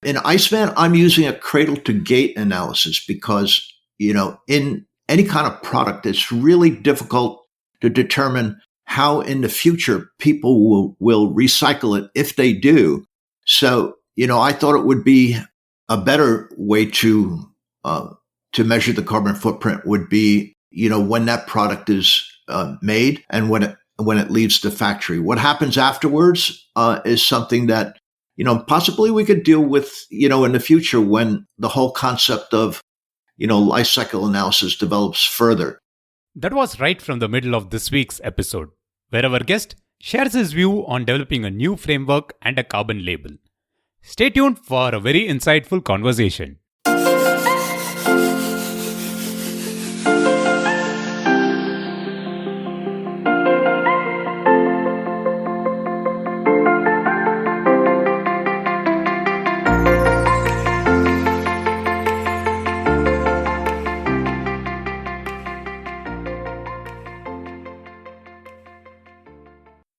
In ICEMAN, I'm using a cradle to gate analysis because, in any kind of product, it's really difficult to determine how in the future people will recycle it if they do. So, I thought it would be a better way uh, to measure the carbon footprint would be, when that product is made and when it leaves the factory. What happens afterwards is something that possibly we could deal with, in the future when the whole concept of, life cycle analysis develops further. That was right from the middle of this week's episode, where our guest shares his view on developing a new framework and a carbon label. Stay tuned for a very insightful conversation.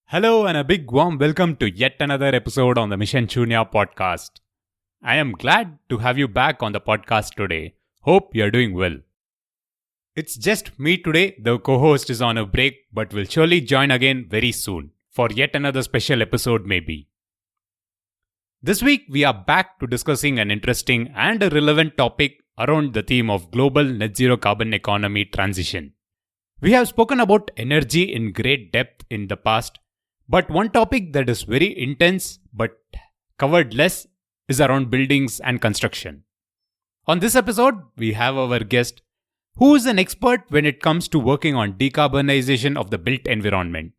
Hello and a big warm welcome to yet another episode on the Mission Shunya podcast. I am glad to have you back on the podcast today. Hope you're doing well. It's just me today. The co-host is on a break but will surely join again very soon for yet another special episode maybe. This week we are back to discussing an interesting and a relevant topic around the theme of global net zero carbon economy transition. We have spoken about energy in great depth in the past. But one topic that is very intense but covered less is around buildings and construction. On this episode, we have our guest who is an expert when it comes to working on decarbonization of the built environment.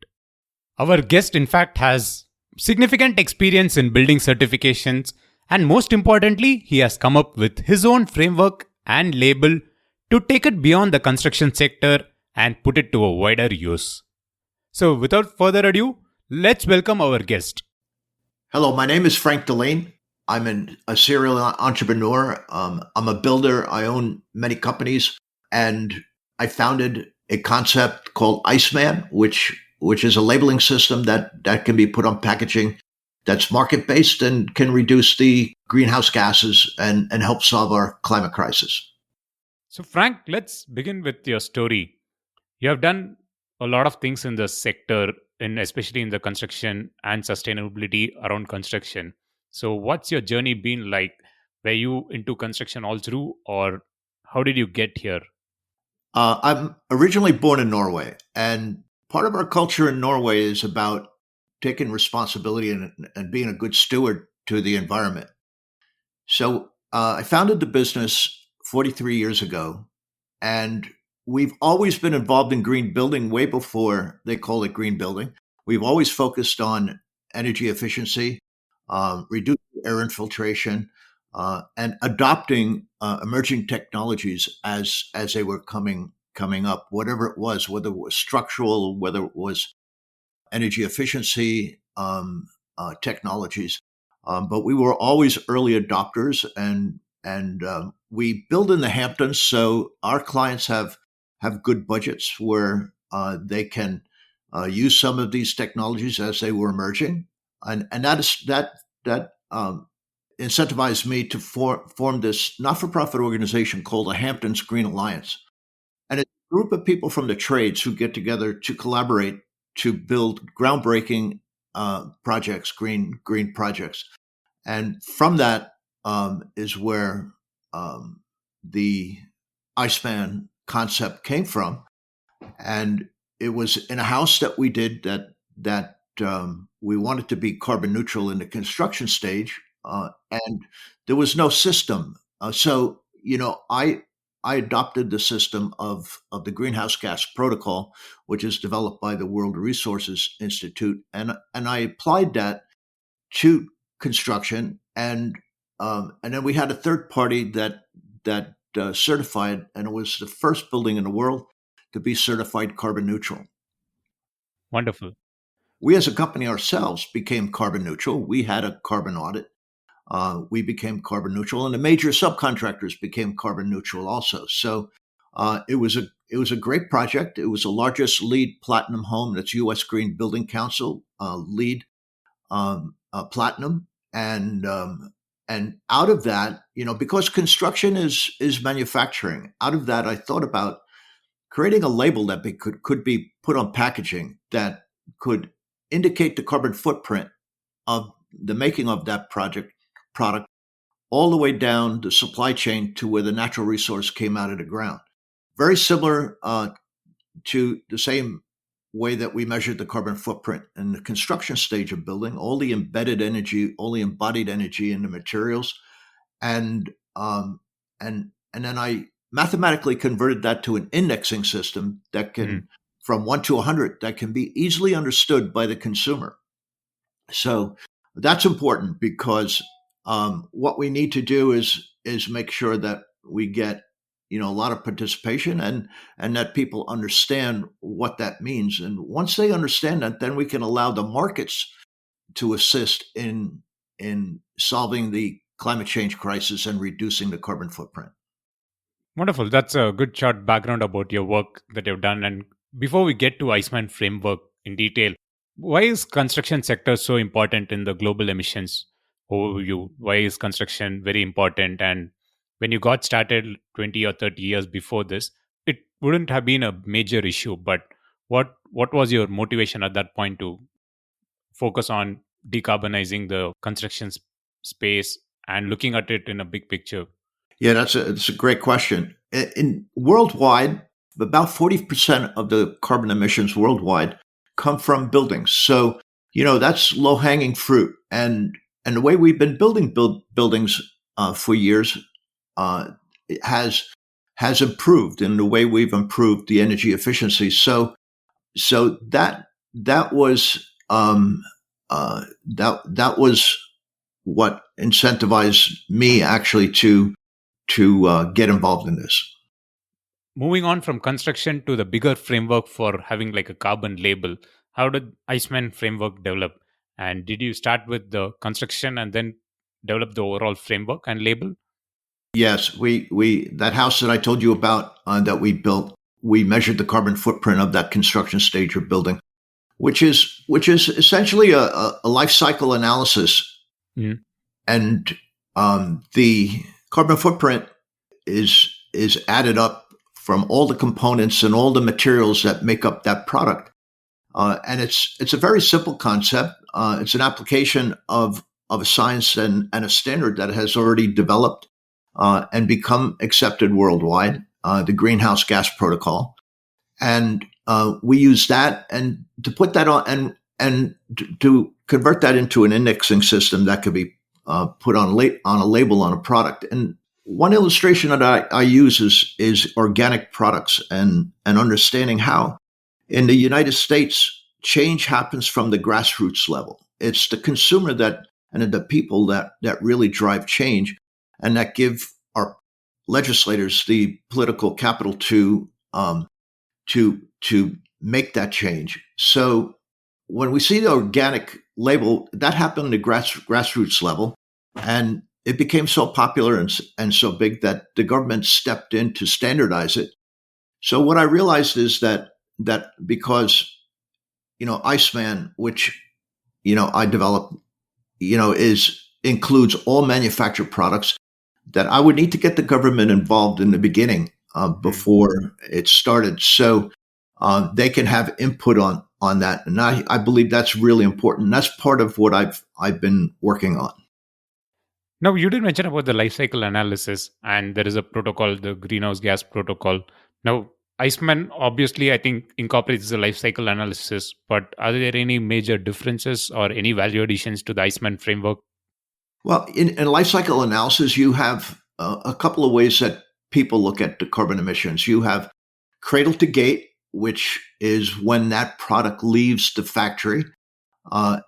Our guest, in fact, has significant experience in building certifications, and most importantly, he has come up with his own framework and label to take it beyond the construction sector and put it to a wider use. So without further ado, let's welcome our guest. Hello, my name is Frank Dalene. I'm a serial entrepreneur. I'm a builder. I own many companies, and I founded a concept called ICEMAN, which is a labeling system that can be put on packaging that's market-based and can reduce the greenhouse gases and help solve our climate crisis. So Frank, let's begin with your story. You have done a lot of things in the sector, especially in the construction and sustainability around construction. So what's your journey been like? Were you into construction all through, or how did you get here? I'm originally born in Norway, and part of our culture in Norway is about taking responsibility and being a good steward to the environment. So I founded the business 43 years ago, and we've always been involved in green building way before they call it green building. We've always focused on energy efficiency, reducing air infiltration, and adopting emerging technologies as they were coming up, whatever it was, whether it was structural, whether it was energy efficiency technologies. But we were always early adopters, and we build in the Hamptons, so our clients have good budgets where they can use some of these technologies as they were emerging, and that incentivized me to form this not-for-profit organization called the Hamptons Green Alliance, and it's a group of people from the trades who get together to collaborate to build groundbreaking projects, green projects, and from that is where the ICEMAN concept came from, and it was in a house that we did that we wanted to be carbon neutral in the construction stage, and there was no system. So I adopted the system of the greenhouse gas protocol, which is developed by the World Resources Institute, and I applied that to construction, and then we had a third party that certified, and it was the first building in the world to be certified carbon neutral. Wonderful. We as a company ourselves became carbon neutral. We had a carbon audit. We became carbon neutral, and the major subcontractors became carbon neutral also. So it was a great project. It was the largest LEED Platinum home. That's U.S. Green Building Council LEED Platinum, and and out of that, because construction is manufacturing, out of that, I thought about creating a label that could be put on packaging that could indicate the carbon footprint of the making of that product all the way down the supply chain to where the natural resource came out of the ground. Very similar to the same way that we measured the carbon footprint in the construction stage of building, all the embedded energy, all the embodied energy in the materials, and and then I mathematically converted that to an indexing system that can, from 1 to 100, that can be easily understood by the consumer. So that's important because what we need to do is make sure that we get a lot of participation and that people understand what that means. And once they understand that, then we can allow the markets to assist in solving the climate change crisis and reducing the carbon footprint. Wonderful. That's a good short background about your work that you've done. And before we get to ICEMAN framework in detail, why is construction sector so important in the global emissions overview? Why is construction very important? And when you got started 20 or 30 years before this, it wouldn't have been a major issue. But what was your motivation at that point to focus on decarbonizing the construction space and looking at it in a big picture? Yeah, that's a great question. In worldwide, about 40% of the carbon emissions worldwide come from buildings. So, that's low hanging fruit. And the way we've been building buildings for years it has improved in the way we've improved the energy efficiency. So that was that was what incentivized me actually to get involved in this. Moving on from construction to the bigger framework for having like a carbon label, how did ICEMAN framework develop? And did you start with the construction and then develop the overall framework and label? Yes, we that house that I told you about that we built, we measured the carbon footprint of that construction stage of building, which is essentially a life cycle analysis. Mm. And the carbon footprint is added up from all the components and all the materials that make up that product. And it's a very simple concept. It's an application of a science and a standard that has already developed and become accepted worldwide, the Greenhouse Gas Protocol. And we use that and to put that on and to convert that into an indexing system that could be put on a label on a product. And one illustration that I use is organic products and understanding how in the United States change happens from the grassroots level. It's the consumer and the people that really drive change and that give our legislators the political capital to make that change. So when we see the organic label, that happened at the grassroots level, and it became so popular and so big that the government stepped in to standardize it. So what I realized is that because ICEMAN, which I developed, includes all manufactured products, that I would need to get the government involved in the beginning before it started, so they can have input on that. And I believe that's really important. That's part of what I've been working on. Now, you did mention about the life cycle analysis, and there is a protocol, the Greenhouse Gas Protocol. Now, ICEMAN obviously, I think, incorporates the life cycle analysis, but are there any major differences or any value additions to the ICEMAN framework? Well, in life cycle analysis, you have a couple of ways that people look at the carbon emissions. You have cradle to gate, which is when that product leaves the factory.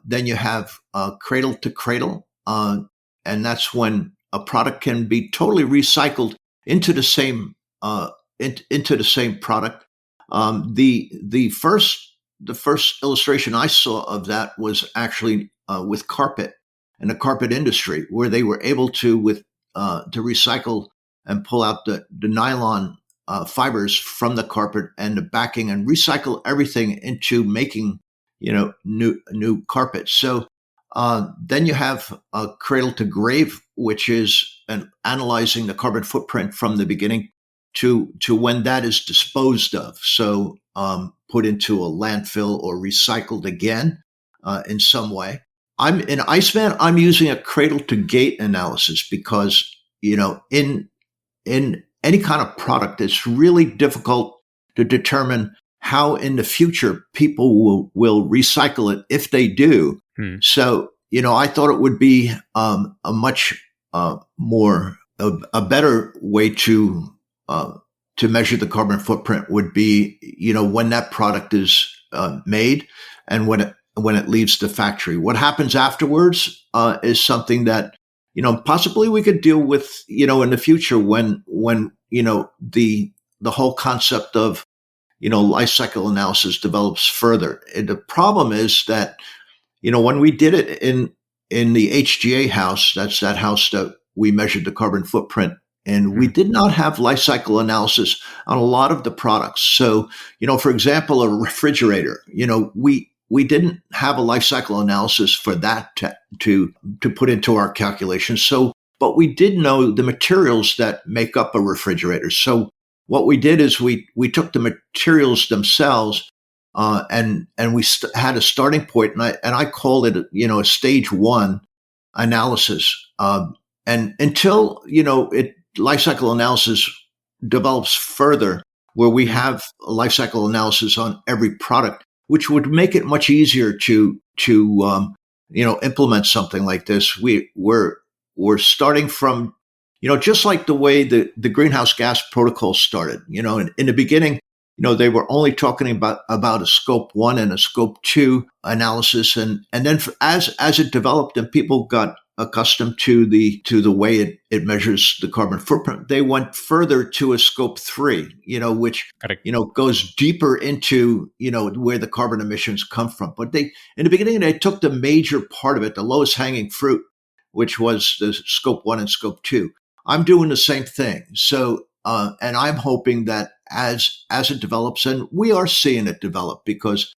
Then you have cradle to cradle, and that's when a product can be totally recycled into the same product. The first illustration I saw of that was actually with carpet and the carpet industry, where they were able to recycle and pull out the nylon fibers from the carpet and the backing and recycle everything into making new carpet. So Then you have cradle to grave, which is analyzing the carbon footprint from the beginning to when that is disposed of. So put into a landfill or recycled again in some way. I'm in ICEMAN. I'm using a cradle to gate analysis because in any kind of product, it's really difficult to determine how in the future people will recycle it if they do. So, I thought it would be a much a better way to measure the carbon footprint would be, when that product is made and when it leaves the factory. What happens afterwards is something that possibly we could deal with, in the future when the whole concept of life cycle analysis develops further. And the problem is that when we did it in the HGA house, that's that house that we measured the carbon footprint, and we did not have life cycle analysis on a lot of the products. So, for example, a refrigerator, we didn't have a life cycle analysis for that to put into our calculations. So, but we did know the materials that make up a refrigerator. So what we did is we took the materials themselves and we had a starting point, and I called it a stage one analysis. And until life cycle analysis develops further, where we have a life cycle analysis on every product, which would make it much easier to implement something like this. We're starting from just like the way the greenhouse gas protocol started. In the beginning, they were only talking about a scope 1 and a scope 2 analysis, and then as it developed and people got accustomed to the way it measures the carbon footprint, they went further to a scope 3, which Correct. Goes deeper into where the carbon emissions come from. But in the beginning they took the major part of it, the lowest hanging fruit, which was the scope 1 and scope 2. I'm doing the same thing. So and I'm hoping that as it develops, and we are seeing it develop, because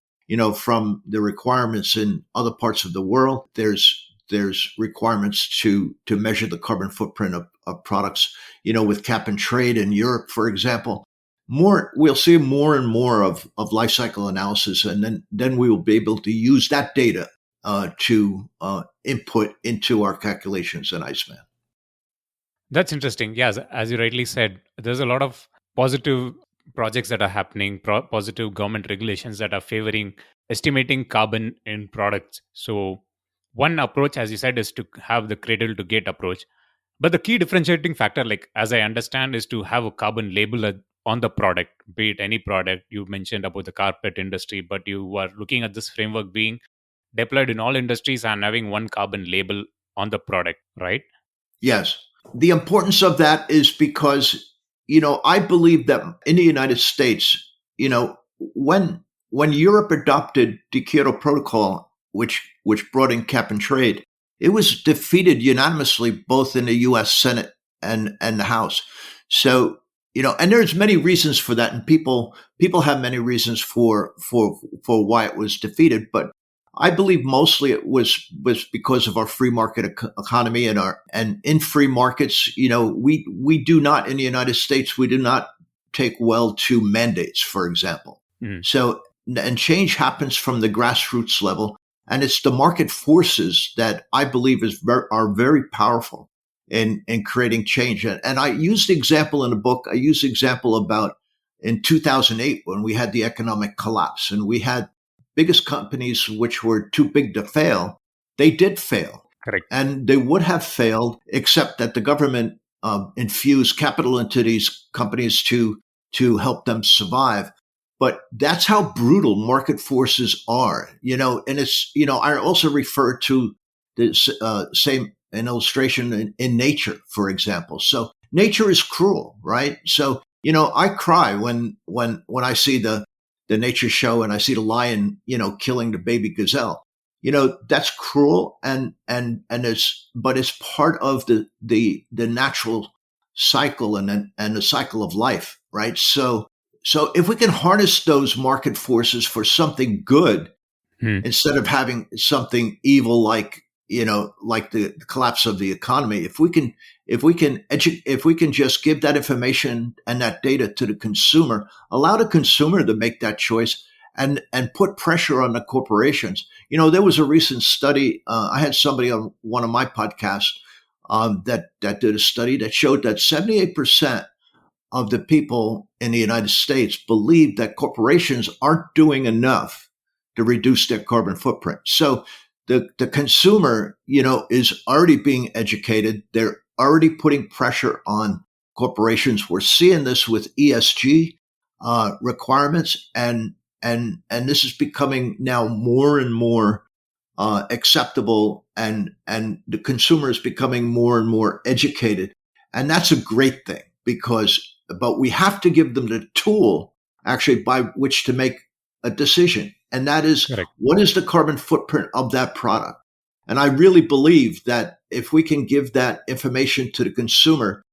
from the requirements in other parts of the world, there's requirements to measure the carbon footprint of products, with cap and trade in Europe, for example. We'll see more and more of life cycle analysis, and then we will be able to use that data to input into our calculations in ICEMAN. That's interesting. Yes, as you rightly said, there's a lot of positive projects that are happening, positive government regulations that are favoring estimating carbon in products. So one approach, as you said, is to have the cradle to gate approach. But the key differentiating factor, like as I understand, is to have a carbon label on the product, be it any product. You mentioned about the carpet industry, but you are looking at this framework being deployed in all industries and having one carbon label on the product, right? Yes. The importance of that is because, I believe that in the United States, when Europe adopted the Kyoto Protocol, which brought in cap and trade, it was defeated unanimously both in the U.S. Senate and the House. So, and there's many reasons for that, and people have many reasons for why it was defeated, but I believe mostly it was because of our free market economy, and in free markets, we do not, in the United States, we do not take well to mandates, for example. So, and change happens from the grassroots level, and it's the market forces that I believe are very powerful in creating change. And I use the example in the book. I use the example about in 2008 when we had the economic collapse, and we had biggest companies which were too big to fail. They did fail. Correct. And they would have failed except that the government infused capital into these companies to help them survive. But that's how brutal market forces are, and it's, I also refer to the same an illustration in nature, for example. So nature is cruel, right? So, I cry when I see the nature show and I see the lion, killing the baby gazelle. That's cruel, and but it's part of the natural cycle and the cycle of life, right? So if we can harness those market forces for something good, Hmm. instead of having something evil like, like the collapse of the economy. If we can just give that information and that data to the consumer, allow the consumer to make that choice, and put pressure on the corporations. There was a recent study. I had somebody on one of my podcasts that did a study that showed that 78% of the people in the United States believe that corporations aren't doing enough to reduce their carbon footprint. So the consumer, is already being educated. They're already putting pressure on corporations. We're seeing this with ESG requirements, and this is becoming now more and more acceptable, and the consumer is becoming more and more educated, and that's a great thing, but we have to give them the tool actually by which to make a decision, and that is, Correct. what is the carbon footprint of that product. And I really believe that if we can give that information to the consumer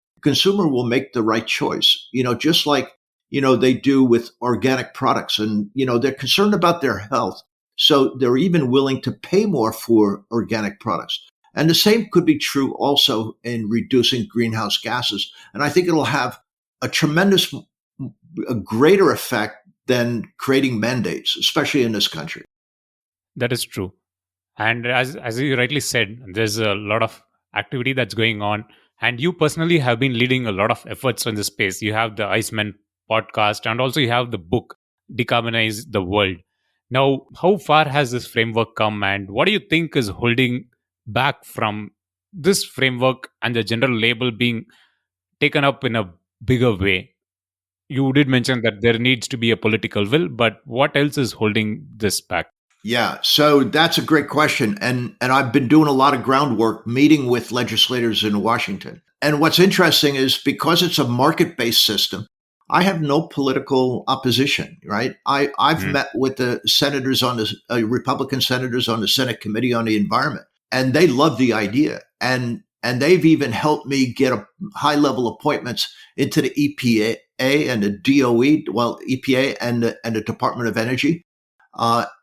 will make the right choice, just like they do with organic products, and they're concerned about their health, so they're even willing to pay more for organic products. And the same could be true also in reducing greenhouse gases. And I think it'll have a greater effect than creating mandates, especially in this country. That is true. And as you rightly said, there's a lot of activity that's going on. And you personally have been leading a lot of efforts in this space. You have the ICEMAN podcast, and also you have the book, Decarbonize the World. Now, how far has this framework come, and what do you think is holding back from this framework and the general label being taken up in a bigger way? You did mention that there needs to be a political will, but what else is holding this back? Yeah, so that's a great question, and I've been doing a lot of groundwork, meeting with legislators in Washington. And what's interesting is, because it's a market-based system, I have no political opposition. Right? I've Hmm. met with the senators on the Republican senators on the Senate Committee on the Environment, and they love the idea, and they've even helped me get a high-level appointments into the EPA and the DOE, well, EPA and the Department of Energy.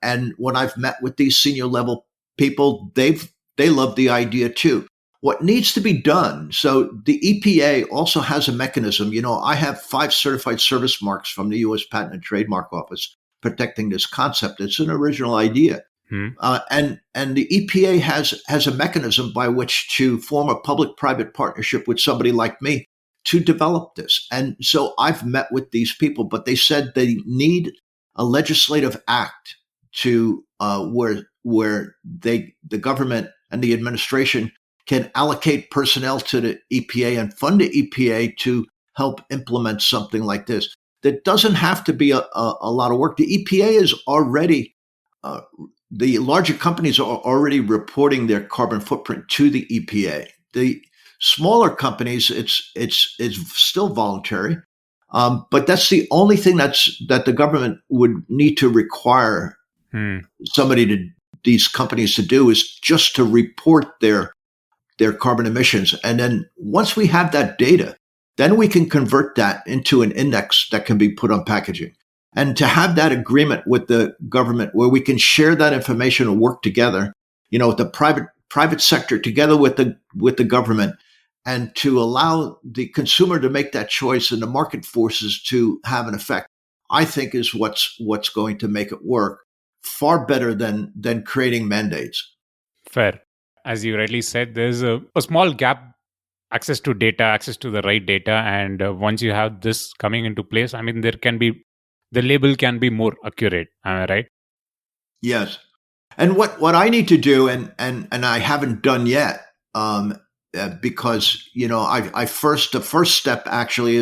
And when I've met with these senior level people, they love the idea too. What needs to be done? So the EPA also has a mechanism. I have 5 certified service marks from the U.S. Patent and Trademark Office protecting this concept. It's an original idea, Hmm. and the EPA has a mechanism by which to form a public-private partnership with somebody like me to develop this. And so I've met with these people, but they said they need a legislative act to where the government and the administration can allocate personnel to the EPA and fund the EPA to help implement something like this. That doesn't have to be a lot of work. The EPA is already uh, the larger companies are already reporting their carbon footprint to the EPA. The smaller companies, it's still voluntary, but that's the only thing that the government would need to require Hmm. these companies to do, is just to report their carbon emissions. And then once we have that data, then we can convert that into an index that can be put on packaging. And to have that agreement with the government where we can share that information and work together, the private sector together with the government, and to allow the consumer to make that choice and the market forces to have an effect, I think is what's going to make it work far better than creating mandates. Fair. As you rightly said, there's a small gap, access to data, access to the right data. And once you have this coming into place, I mean, the label can be more accurate. Am I right? Yes. And what I need to do, and I haven't done yet, because the first step actually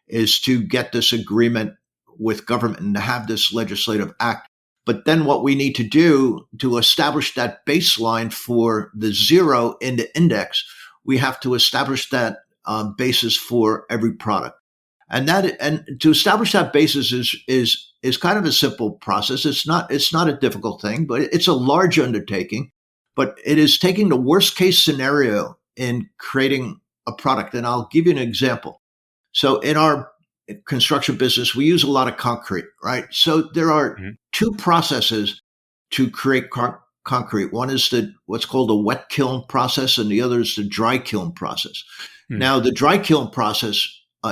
is to get this agreement with government and to have this legislative act. But then what we need to do to establish that baseline for the zero in the index, we have to establish that basis for every product. And to establish that basis is kind of a simple process. It's not a difficult thing, but it's a large undertaking. But it is taking the worst case scenario in creating a product. And I'll give you an example. So in our construction business, we use a lot of concrete, right? So there are Mhm. 2 processes to create concrete. One is what's called a wet kiln process, and the other is the dry kiln process. Now, the dry kiln process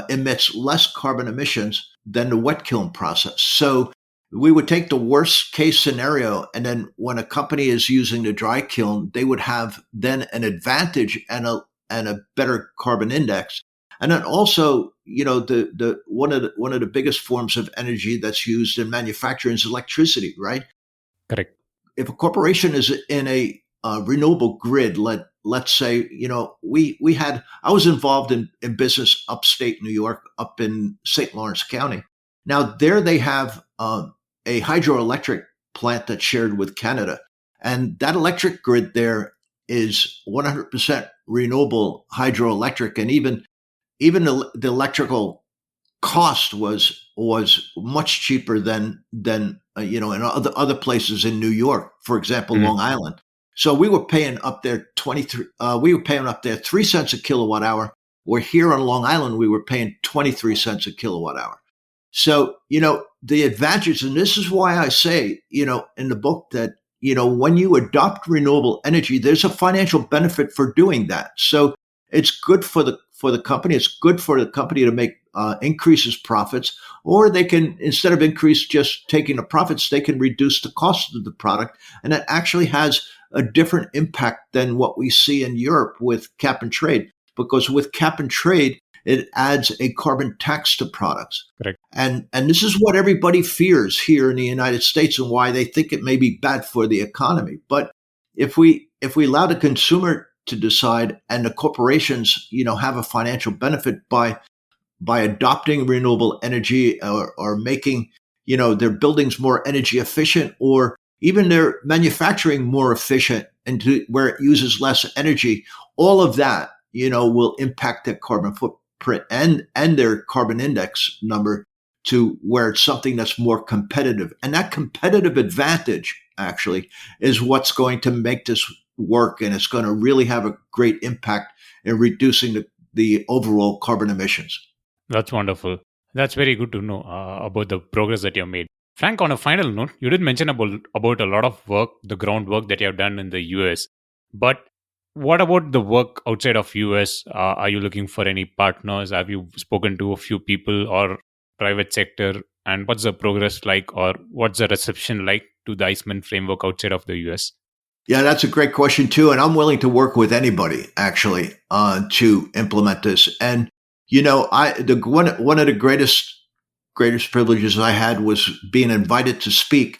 emits less carbon emissions than the wet kiln process. So we would take the worst case scenario, and then when a company is using the dry kiln, they would have then an advantage and a better carbon index. And then also, the one of the biggest forms of energy that's used in manufacturing is electricity, right? Correct. If a corporation is in a renewable grid, let's say, I was involved in business upstate New York, up in St. Lawrence County. Now there they have a hydroelectric plant that's shared with Canada, and that electric grid there is 100% renewable hydroelectric, and even the electrical cost was much cheaper than in other places in New York, for example, Long Island. So we were paying up there 3 cents a kilowatt hour, where here on Long Island we were paying 23 cents a kilowatt hour. So the advantage, and this is why I say in the book that when you adopt renewable energy, there's a financial benefit for doing that. So it's good for the company. It's good for the company to make increases profits, or they can, instead of just taking the profits, they can reduce the cost of the product, and that actually has a different impact than what we see in Europe with cap and trade. Because with cap and trade, it adds a carbon tax to products. Correct. And this is what everybody fears here in the United States, and why they think it may be bad for the economy. But if we allow the consumer to decide, and the corporations, have a financial benefit by adopting renewable energy, or making, their buildings more energy efficient, or even their manufacturing more efficient and where it uses less energy, all of that, will impact their carbon footprint and their carbon index number to where it's something that's more competitive. And that competitive advantage actually is what's going to make this work, and it's going to really have a great impact in reducing the overall carbon emissions. That's wonderful. That's very good to know about the progress that you have made. Frank, on a final note, you did mention about a lot of work, the groundwork that you have done in the US. But what about the work outside of US? Are you looking for any partners? Have you spoken to a few people or private sector? And what's the progress like, or what's the reception like to the ICEMAN framework outside of the US? Yeah, that's a great question too. And I'm willing to work with anybody actually to implement this. And one of the greatest privileges I had was being invited to speak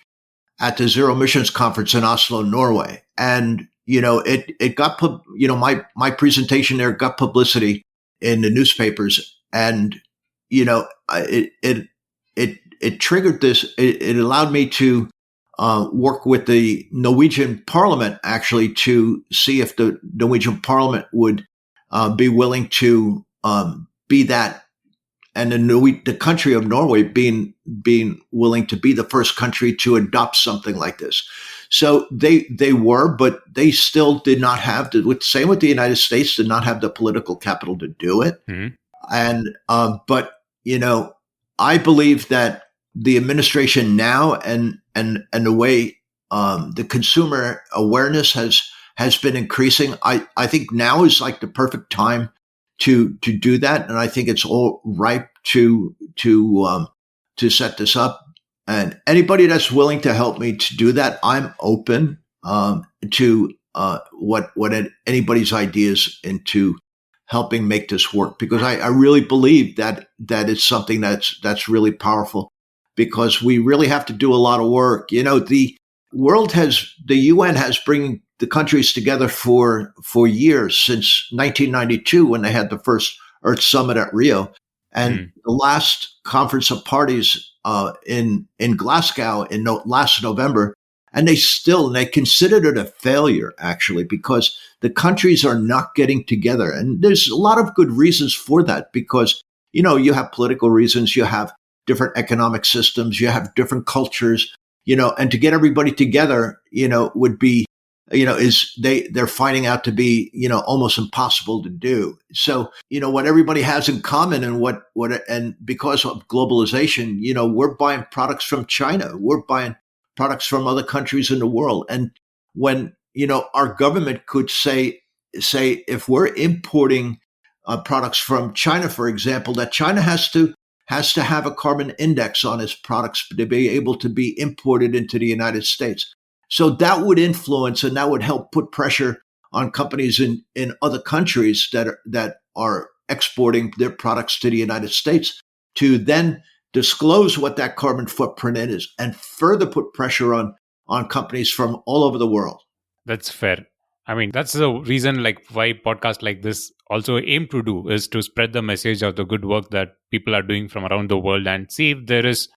at the Zero Emissions Conference in Oslo, Norway. And it got my presentation there got publicity in the newspapers, and it triggered this. It allowed me to work with the Norwegian Parliament actually to see if the Norwegian Parliament would be willing to be that, and the country of Norway being willing to be the first country to adopt something like this. So they were, but they still did not have same with the United States, did not have the political capital to do it. Mm-hmm. And but I believe that the administration now and the way the consumer awareness has been increasing, I think now is like the perfect time to do that, and I think it's all ripe to set this up. And anybody that's willing to help me to do that, I'm open to what anybody's ideas into helping make this work, because I really believe that it's something that's really powerful, because we really have to do a lot of work. The UN has bringing the countries together for years, since 1992 when they had the first Earth Summit at Rio, and the last Conference of Parties in Glasgow in last November, and they considered it a failure actually, because the countries are not getting together, and there's a lot of good reasons for that, because you have political reasons, you have different economic systems, you have different cultures, and to get everybody together, would be, they're finding out to be, almost impossible to do. So, what everybody has in common, and because of globalization, we're buying products from China, we're buying products from other countries in the world. And when, our government could say if we're importing products from China, for example, that China has to have a carbon index on its products to be able to be imported into the United States. So that would influence and that would help put pressure on companies in other countries that are exporting their products to the United States to then disclose what that carbon footprint is and further put pressure on companies from all over the world. That's fair. I mean, that's the reason why podcasts like this also aim to do is to spread the message of the good work that people are doing from around the world and see if there is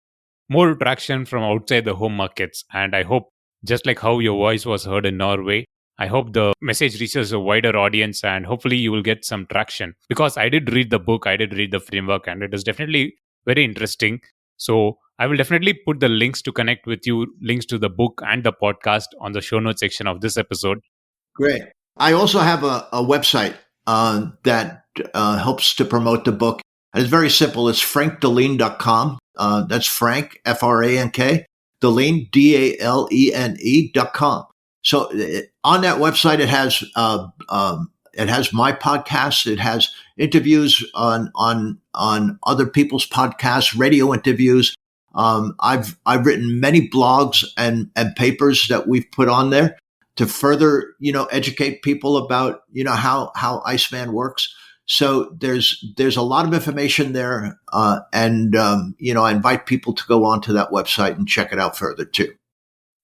more traction from outside the home markets. And I hope, just like how your voice was heard in Norway, I hope the message reaches a wider audience and hopefully you will get some traction. Because I did read the book, I did read the framework, and it is definitely very interesting. So I will definitely put the links to connect with you, links to the book and the podcast on the show notes section of this episode. Great. I also have a website that helps to promote the book. And it's very simple. It's frankdalene.com. That's Frank, F-R-A-N-K, Dalene, D-A-L-E-N-E.com. So on that website, it has my podcast. It has interviews on other people's podcasts, radio interviews. I've written many blogs and papers that we've put on there to further, educate people about, how ICEMAN works. So there's a lot of information there. And I invite people to go onto that website and check it out further too.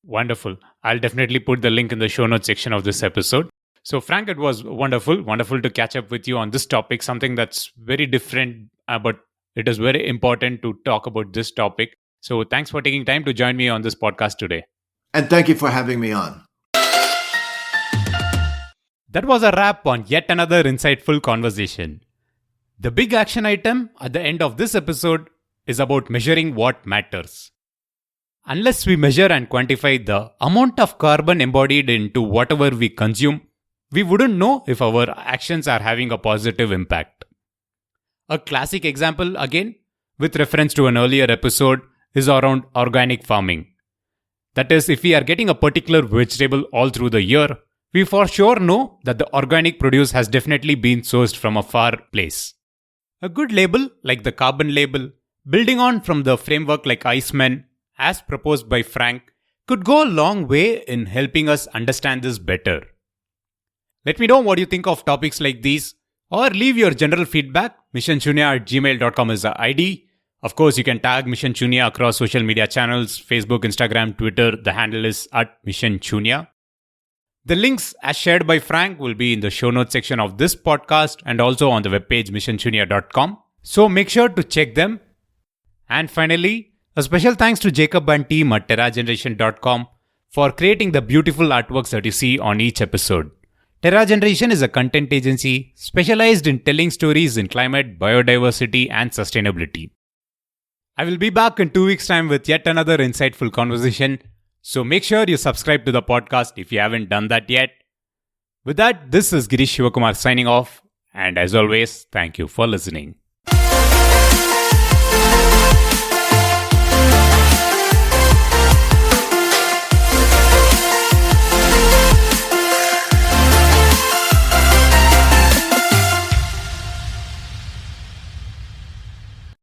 Wonderful. I'll definitely put the link in the show notes section of this episode. So Frank, it was wonderful to catch up with you on this topic, something that's very different, but it is very important to talk about this topic. So thanks for taking time to join me on this podcast today. And thank you for having me on. That was a wrap on yet another insightful conversation. The big action item at the end of this episode is about measuring what matters. Unless we measure and quantify the amount of carbon embodied into whatever we consume, we wouldn't know if our actions are having a positive impact. A classic example, again, with reference to an earlier episode, is around organic farming. That is, if we are getting a particular vegetable all through the year, we for sure know that the organic produce has definitely been sourced from a far place. A good label, like the carbon label, building on from the framework like ICEMAN, as proposed by Frank, could go a long way in helping us understand this better. Let me know what you think of topics like these, or leave your general feedback. missionshunya@gmail.com is the ID. Of course, you can tag Mission Shunya across social media channels, Facebook, Instagram, Twitter. The handle is @MissionShunya. The links as shared by Frank will be in the show notes section of this podcast and also on the webpage missionshunya.com. So make sure to check them. And finally, a special thanks to Jacob and team at TerraGeneration.com for creating the beautiful artworks that you see on each episode. Terra Generation is a content agency specialized in telling stories in climate, biodiversity, and sustainability. I will be back in 2 weeks' time with yet another insightful conversation. So make sure you subscribe to the podcast if you haven't done that yet. With that, this is Girish Shivakumar signing off. And as always, thank you for listening.